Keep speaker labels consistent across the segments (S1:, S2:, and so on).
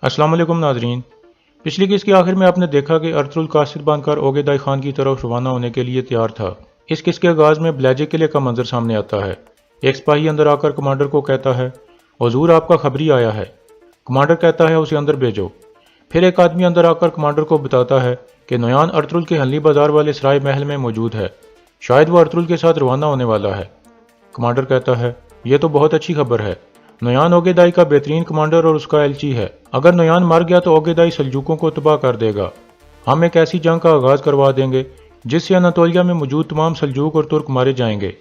S1: अस्सलाम वालेकुम नाजरीन। पिछली किस्त के आखिर में आपने देखा कि अर्तुल कासिद बनकर ओगेदाई खान की तरफ रवाना होने के लिए तैयार था। इस किस्त के आगाज में ब्लैजे किले का मंजर सामने आता है। एक सिपाही अंदर आकर कमांडर को कहता है, हुजूर आपका खबरी आया है। कमांडर कहता है, उसे अंदर भेजो। फिर एक आदमी अंदर आकर कमांडर को बताता है कि नोयान अर्तुल के हल्ली बाजार वाले सराय महल में मौजूद है, शायद वो अर्तुल के साथ रवाना होने वाला है। कमांडर कहता है, यह तो बहुत अच्छी खबर है। नोयान ओगेदाई का बेहतरीन कमांडर और उसका एलची है। अगर नोयान मर गया तो ओगेदाई सल्जूकों को तबाह कर देगा। हम एक ऐसी जंग का आगाज करवा देंगे जिससे अनातोलिया में मौजूद तमाम सल्जूक और तुर्क मारे जाएंगे।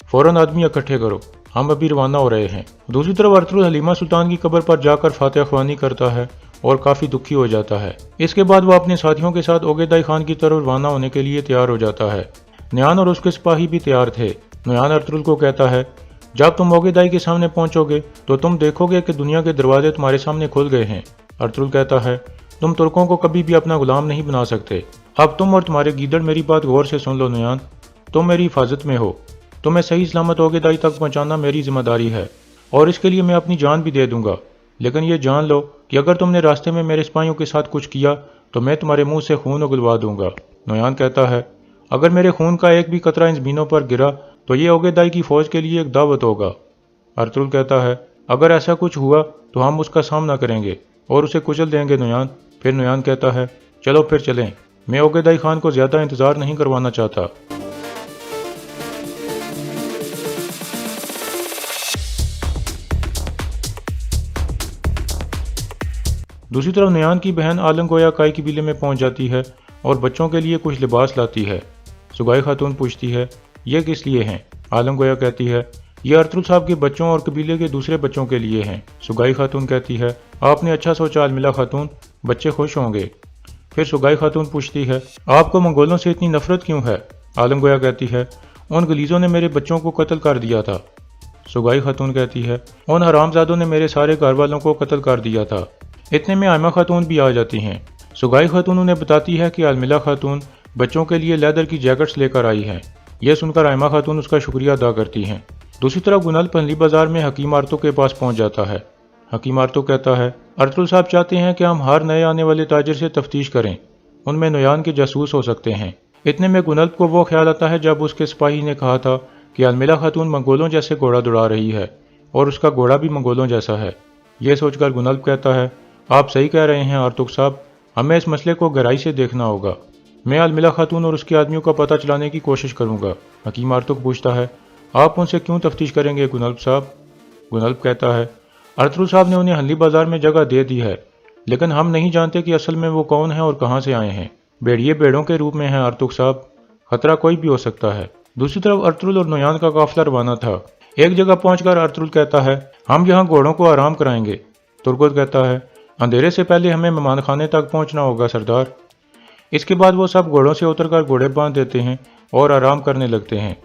S1: फौरन आदमी इकट्ठे करो, हम अभी रवाना हो रहे हैं। दूसरी तरफ अर्तुल हलीमा सुल्तान की कब्र पर जाकर फातिहा ख्वानी करता है और काफी दुखी हो जाता है। इसके बाद वो अपने साथियों के साथ ओगेदाई खान की तरफ रवाना होने के लिए तैयार हो जाता है। नोयान और उसके सिपाही भी तैयार थे। नोयान अर्तुल को कहता है, जब तुम ओगेदाई के सामने पहुंचोगे तो तुम देखोगे कि दुनिया के दरवाजे तुम्हारे सामने खुल गए हैं। अर्तुल कहता है, तुम तुर्कों को कभी भी अपना गुलाम नहीं बना सकते। अब तुम और तुम्हारे गीदड़ मेरी बात गौर से सुन लो नोयान, तुम मेरी हिफाजत में हो। तुम्हें सही सलामत ओगेदाई तक पहुंचाना मेरी जिम्मेदारी है और इसके लिए मैं अपनी जान भी दे दूंगा। लेकिन ये जान लो कि अगर तुमने रास्ते में मेरे सिपाहियों के साथ कुछ किया तो मैं तुम्हारे मुंह से खून उगलवा दूंगा। नोयान कहता है, अगर मेरे खून का एक भी कतरा इन जमीनों पर गिरा तो ये ओगेदाई की फौज के लिए एक दावत होगा। अर्तुल कहता है, अगर ऐसा कुछ हुआ तो हम उसका सामना करेंगे और उसे कुचल देंगे नोयान। फिर नोयान कहता है, चलो फिर चलें, मैं ओगेदाई खान को ज्यादा इंतजार नहीं करवाना चाहता। दूसरी तरफ नोयान की बहन आलम गोया काई कबीले में पहुंच जाती है और बच्चों के लिए कुछ लिबास लाती है। सुगाई खातून पूछती है, ये किस लिए हैं? आलम गोया कहती है, ये अर्तुल साहब के बच्चों और कबीले के दूसरे बच्चों के लिए हैं। सुगाई खातून कहती है, आपने अच्छा सोचा अलमिला खातून, बच्चे खुश होंगे। फिर सुगाई खातून पूछती है, आपको मंगोलों से इतनी नफरत क्यों है? आलम गोया कहती है, उन गलीजों ने मेरे बच्चों को कत्ल कर दिया था। सुगाई खातून कहती है, उन हरामजादों ने मेरे सारे घर वालों को कत्ल कर दिया था। इतने में आयमा खातून भी आ जाती हैं। सुगाई खातून उन्हें बताती है कि अलमिला खातून बच्चों के लिए लेदर की जैकेट्स लेकर आई हैं। यह सुनकर आयमा खातून उसका शुक्रिया अदा करती हैं। दूसरी तरफ गुनल पहली बाजार में हकीम आरतो के पास पहुंच जाता है। हकीम आरतो कहता है, अर्तुल साहब चाहते हैं कि हम हर नए आने वाले ताजिर से तफ्तीश करें, उनमें नोयान के जासूस हो सकते हैं। इतने में गुनल को वो ख्याल आता है जब उसके सिपाही ने कहा था कि अलमिला खातून मंगोलों जैसे घोड़ा दौड़ा रही है और उसका घोड़ा भी मंगोलों जैसा है। यह सोचकर गुनल कहता है, आप सही कह रहे हैं आर्तुक साहब, हमें इस मसले को गहराई से देखना होगा। मैं अलमिला खातून और उसके आदमियों का पता चलाने की कोशिश करूंगा। हकीम आर्तुक पूछता है, आप उनसे क्यों तफ्तीश करेंगे गुनल्ब साहब? गुनल्ब कहता है, अर्तुल साहब ने उन्हें हल्ली बाजार में जगह दे दी है, लेकिन हम नहीं जानते कि असल में वो कौन है और कहाँ से आए हैं। भेड़िए भेड़ों के रूप में हैं आर्तुक साहब, खतरा कोई भी हो सकता है। दूसरी तरफ अर्तुल और नोयान का काफिला रवाना था। एक जगह पहुंचकर अर्तुल कहता है, हम यहाँ घोड़ों को आराम कराएंगे। तुर्गुत कहता है, अंधेरे से पहले हमें मेहमान खाने तक पहुंचना होगा सरदार। इसके बाद वो सब घोड़ों से उतरकर घोड़े बांध देते हैं और आराम करने लगते हैं।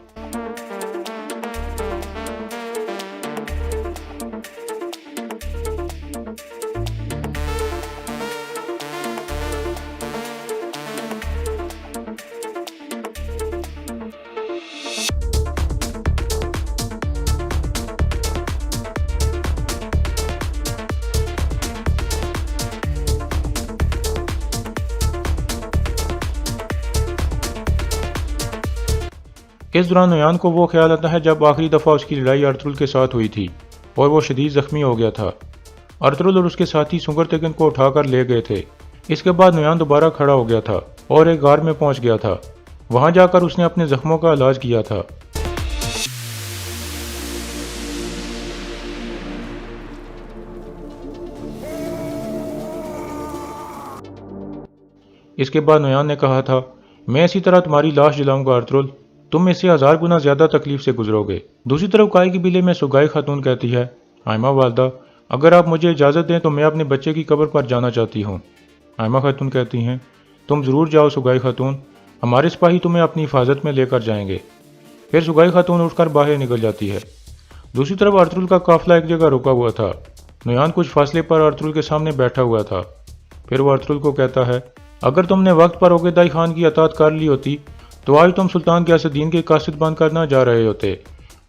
S1: इस दौरान नोयान को वो ख्याल आता है जब आखिरी दफ़ा उसकी लड़ाई अर्तुल के साथ हुई थी और वो शदीद जख्मी हो गया था। अर्तुल और उसके साथी सुंगर तेगन को उठाकर ले गए थे। इसके बाद नोयान दोबारा खड़ा हो गया था और एक गार में पहुंच गया था। वहां जाकर उसने अपने जख्मों का इलाज किया था। इसके बाद नोयान ने कहा था, मैं इसी तरह तुम्हारी लाश जलाऊंगा अर्तुल, तुम इससे 1000 गुना ज्यादा तकलीफ से गुजरोगे। दूसरी तरफ काई कबीले में सुगाई खातून कहती है, आयमा वालदा, अगर आप मुझे इजाज़त दें तो मैं अपने बच्चे की कब्र पर जाना चाहती हूँ। आयमा खातून कहती हैं, तुम ज़रूर जाओ सुगाई खातून, हमारे सिपाही तुम्हें अपनी हिफाजत में लेकर जाएंगे। फिर सुगाई खातून उठकर बाहर निकल जाती है। दूसरी तरफ अर्तुल का काफिला एक जगह रुका हुआ था। नोयान कुछ फासले पर अर्तुल के सामने बैठा हुआ था। फिर वो अर्तुल को कहता है, अगर तुमने वक्त पर ओगेदाई खान की अतात कर ली होती तो आज तुम सुल्तान गियासुद्दीन के कासिद बनकर ना जा रहे होते,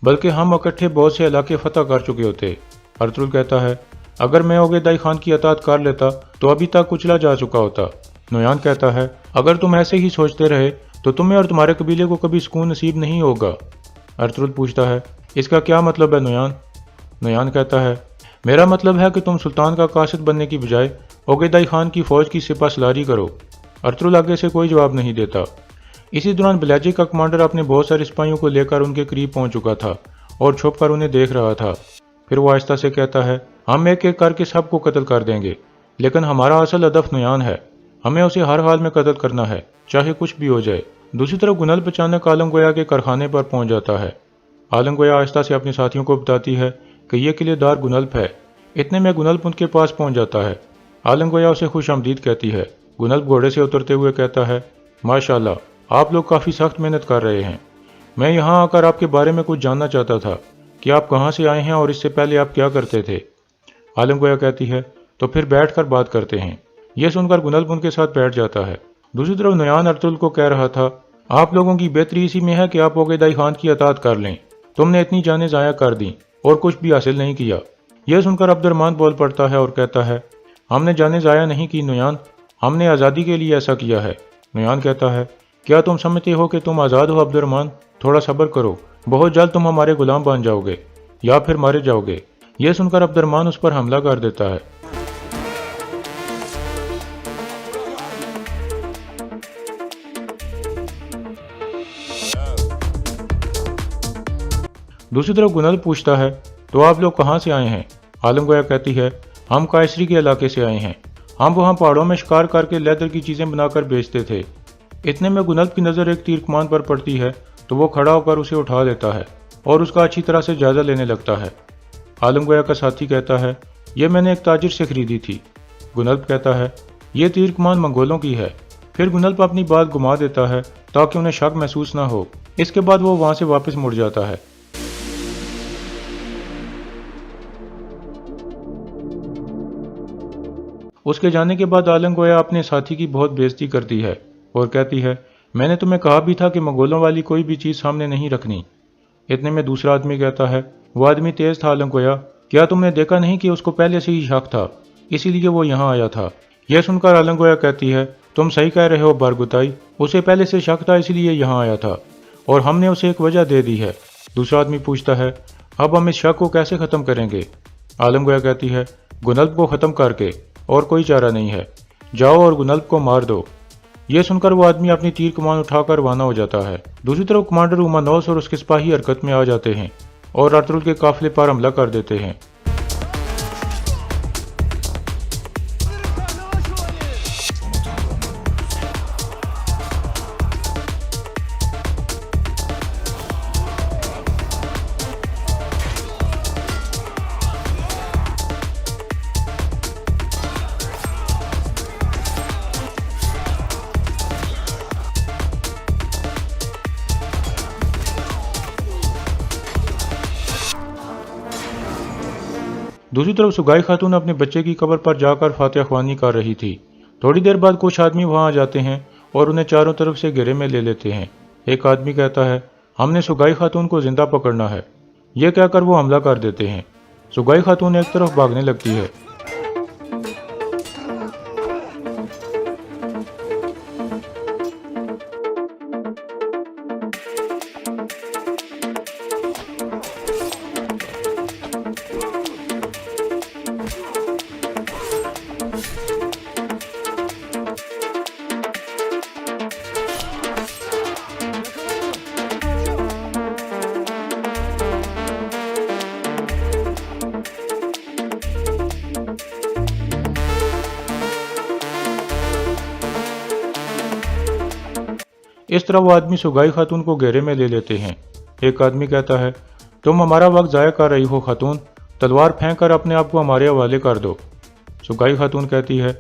S1: बल्कि हम इकट्ठे बहुत से इलाके फतह कर चुके होते। अर्तुल कहता है, اگر میں عقیدہ خان کی اطاعت کر لیتا تو ابھی تک کچلا جا چکا ہوتا۔ نویان کہتا ہے اگر تم ایسے ہی سوچتے رہے تو تمہیں اور تمہارے قبیلے کو کبھی سکون نصیب نہیں ہوگا۔ ارطغرل پوچھتا ہے اس کا کیا مطلب ہے نویان؟ نویان کہتا ہے میرا مطلب ہے کہ تم سلطان کا قاصد بننے کی بجائے عقیدہ خان کی فوج کی سپہ سالاری کرو۔ ارطغرل آگے سے کوئی جواب نہیں دیتا۔ اسی دوران بلیجی کا کمانڈر اپنے بہت سارے سپاہیوں کو لے کر ان کے قریب پہنچ چکا تھا اور چھپ کر انہیں دیکھ رہا تھا۔ پھر وہ آہستہ سے کہتا ہے ہم ایک ایک کر کے سب کو قتل کر دیں گے، لیکن ہمارا اصل ہدف نویان ہے، ہمیں اسے ہر حال میں قتل کرنا ہے، چاہے کچھ بھی ہو جائے۔ دوسری طرف گنلب اچانک عالم گویا کے کارخانے پر پہنچ جاتا ہے۔ عالم گویا آہستہ سے اپنے ساتھیوں کو بتاتی ہے کہ یہ قلعے دار گنلب ہے۔ اتنے میں گنلب ان کے پاس پہنچ جاتا ہے۔ عالم گویا اسے خوش آمدید کہتی ہے۔ گنلب گھوڑے سے اترتے ہوئے کہتا ہے ماشاءاللہ آپ لوگ کافی سخت محنت کر رہے ہیں۔ میں یہاں آ کر آپ کے بارے میں کچھ جاننا چاہتا تھا کہ آپ کہاں سے آئے ہیں اور اس سے پہلے آپ کیا کرتے تھے؟ عالم گویا کہتی ہے تو پھر بیٹھ کر بات کرتے ہیں۔ یہ سن کر گنلب ان کے ساتھ بیٹھ جاتا ہے۔ دوسری طرف نویان ارطغرل کو کہہ رہا تھا آپ لوگوں کی بہتری اسی میں ہے کہ آپ عقیدہ خان کی اطاعت کر لیں، تم نے اتنی جانیں ضائع کر دیں اور کچھ بھی حاصل نہیں کیا۔ یہ سن کر عبد الرحمن بول پڑتا ہے اور کہتا ہے ہم نے جانیں ضائع نہیں کی نویان، ہم نے آزادی کے لیے ایسا کیا ہے۔ نویان کہتا ہے کیا تم سمجھتے ہو کہ تم آزاد ہو عبد الرحمن؟ تھوڑا صبر کرو، بہت جلد تم ہمارے غلام بن جاؤ گے یا پھر مارے جاؤ گے۔ یہ سن کر عبد الرحمن اس پر حملہ کر دیتا ہے۔ دوسری طرف گنلب پوچھتا ہے تو آپ لوگ کہاں سے آئے ہیں؟ عالم گویا کہتی ہے ہم قیصری کے علاقے سے آئے ہیں، ہم وہاں پہاڑوں میں شکار کر کے لیدر کی چیزیں بنا کر بیچتے تھے۔ اتنے میں گنلب کی نظر ایک تیر کمان پر پڑتی ہے تو وہ کھڑا ہو کر اسے اٹھا لیتا ہے اور اس کا اچھی طرح سے جائزہ لینے لگتا ہے۔ عالم گویا کا ساتھی کہتا ہے یہ میں نے ایک تاجر سے خریدی تھی۔ گنلب کہتا ہے یہ تیر کمان منگولوں کی ہے۔ پھر گنلب اپنی بات گما دیتا ہے تاکہ انہیں شک محسوس نہ ہو۔ اس کے بعد وہ وہاں سے واپس مڑ جاتا ہے۔ اس کے جانے کے بعد عالم گویا اپنے ساتھی کی بہت بےزتی کرتی ہے اور کہتی ہے میں نے تمہیں کہا بھی تھا کہ منگولوں والی کوئی بھی چیز سامنے نہیں رکھنی۔ اتنے میں دوسرا آدمی کہتا ہے وہ آدمی تیز تھا عالم گویا، کیا تم نے دیکھا نہیں کہ اس کو پہلے سے ہی شک تھا، اسی لیے وہ یہاں آیا تھا۔ یہ سن کر عالم گویا کہتی ہے تم صحیح کہہ رہے ہو بارگتائی، اسے پہلے سے شک تھا اسی لیے یہاں آیا تھا اور ہم نے اسے ایک وجہ دے دی ہے۔ دوسرا آدمی پوچھتا ہے اب ہم اس شک کو کیسے ختم کریں گے؟ عالم گویا کہتی ہے گنلب کو ختم کر کے، اور کوئی چارہ نہیں ہے، جاؤ اور گنلب کو مار دو۔ یہ سن کر وہ آدمی اپنی تیر کمان اٹھا کر روانہ ہو جاتا ہے۔ دوسری طرف کمانڈر اومانوس اور اس کے سپاہی حرکت میں آ جاتے ہیں اور ارطغرل کے قافلے پر حملہ کر دیتے ہیں۔ دوسری طرف سگائی خاتون اپنے بچے کی قبر پر جا کر فاتحہ خوانی کر رہی تھی۔ تھوڑی دیر بعد کچھ آدمی وہاں آ جاتے ہیں اور انہیں چاروں طرف سے گھیرے میں لے لیتے ہیں۔ ایک آدمی کہتا ہے ہم نے سگائی خاتون کو زندہ پکڑنا ہے۔ یہ کہہ کر وہ حملہ کر دیتے ہیں۔ سگائی خاتون ایک طرف بھاگنے لگتی ہے۔ اس طرح وہ آدمی سگائی خاتون کو گھیرے میں لے لیتے ہیں۔ ایک آدمی کہتا ہے تم ہمارا وقت ضائع کر رہی ہو خاتون، تلوار پھینک کر اپنے آپ کو ہمارے حوالے کر دو۔ سگائی خاتون کہتی ہے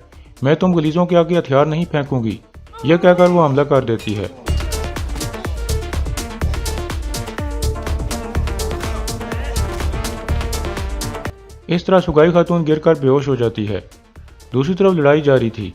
S1: میں تم غلیظوں کے آگے ہتھیار نہیں پھینکوں گی۔ یہ کہہ کر وہ حملہ کر دیتی ہے۔ اس طرح سگائی خاتون گر کر بے ہوش ہو جاتی ہے۔ دوسری طرف لڑائی جاری تھی۔